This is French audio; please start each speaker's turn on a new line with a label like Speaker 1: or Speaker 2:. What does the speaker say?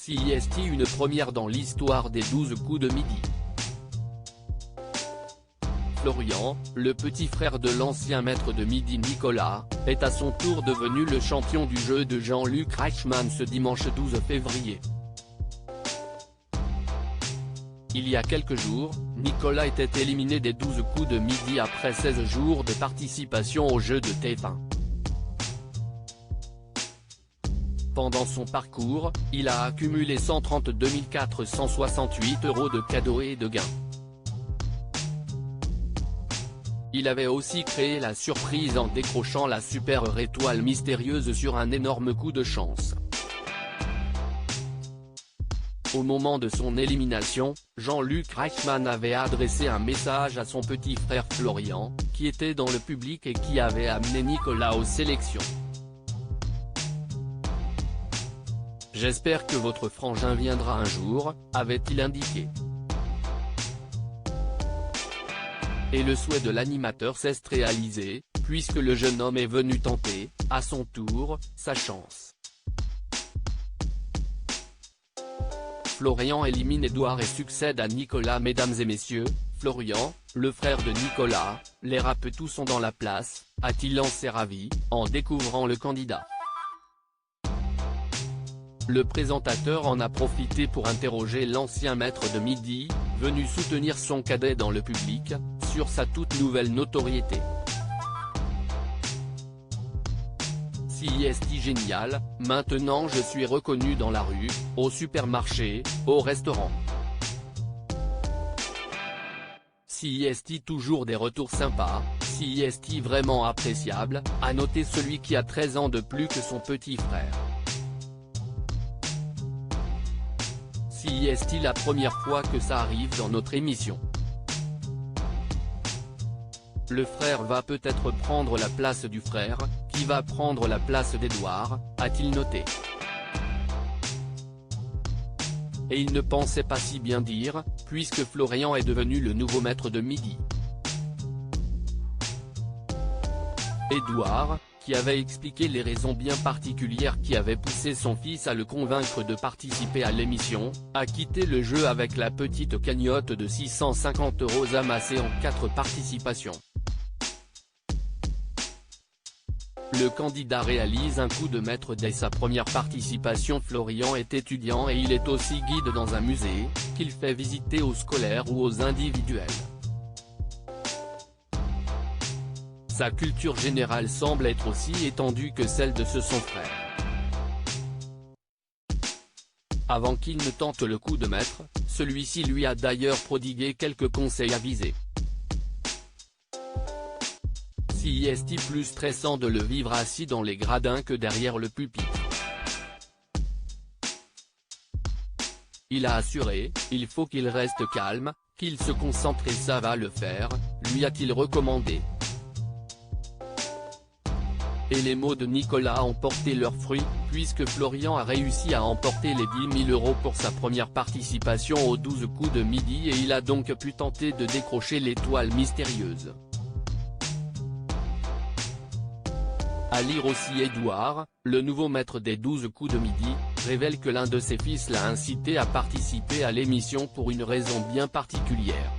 Speaker 1: CIST, une première dans l'histoire des 12 coups de midi. Florian, le petit frère de l'ancien maître de midi Nicolas, est à son tour devenu le champion du jeu de Jean-Luc Reichmann ce dimanche 12 février. Il y a quelques jours, Nicolas était éliminé des 12 coups de midi après 16 jours de participation au jeu de TF1. Pendant son parcours, il a accumulé 132 468 € de cadeaux et de gains. Il avait aussi créé la surprise en décrochant la super étoile mystérieuse sur un énorme coup de chance. Au moment de son élimination, Jean-Luc Reichmann avait adressé un message à son petit frère Florian, qui était dans le public et qui avait amené Nicolas aux sélections. « J'espère que votre frangin viendra un jour », avait-il indiqué. Et le souhait de l'animateur s'est réalisé, puisque le jeune homme est venu tenter, à son tour, sa chance. Florian élimine Édouard et succède à Nicolas. Mesdames et messieurs, Florian, le frère de Nicolas, les rapetous sont dans la place, a-t-il lancé ravi, en découvrant le candidat. Le présentateur en a profité pour interroger l'ancien maître de midi, venu soutenir son cadet dans le public, sur sa toute nouvelle notoriété. CIST génial, maintenant je suis reconnu dans la rue, au supermarché, au restaurant. CIST toujours des retours sympas, CIST vraiment appréciable, a noté celui qui a 13 ans de plus que son petit frère. CIST la première fois que ça arrive dans notre émission. Le frère va peut-être prendre la place du frère, qui va prendre la place d'Édouard, a-t-il noté. Et il ne pensait pas si bien dire, puisque Florian est devenu le nouveau maître de midi. Édouard, qui avait expliqué les raisons bien particulières qui avaient poussé son fils à le convaincre de participer à l'émission, a quitté le jeu avec la petite cagnotte de 650 € amassée en 4 participations. Le candidat réalise un coup de maître dès sa première participation. Florian est étudiant et il est aussi guide dans un musée, qu'il fait visiter aux scolaires ou aux individuels. Sa culture générale semble être aussi étendue que celle de son frère. Avant qu'il ne tente le coup de maître, celui-ci lui a d'ailleurs prodigué quelques conseils avisés. CIST plus stressant de le vivre assis dans les gradins que derrière le pupitre. Il a assuré, il faut qu'il reste calme, qu'il se concentre et ça va le faire, lui a-t-il recommandé. Et les mots de Nicolas ont porté leurs fruits, puisque Florian a réussi à emporter les 10 000 € pour sa première participation aux 12 coups de midi et il a donc pu tenter de décrocher l'étoile mystérieuse. À lire aussi Édouard, le nouveau maître des 12 coups de midi, révèle que l'un de ses fils l'a incité à participer à l'émission pour une raison bien particulière.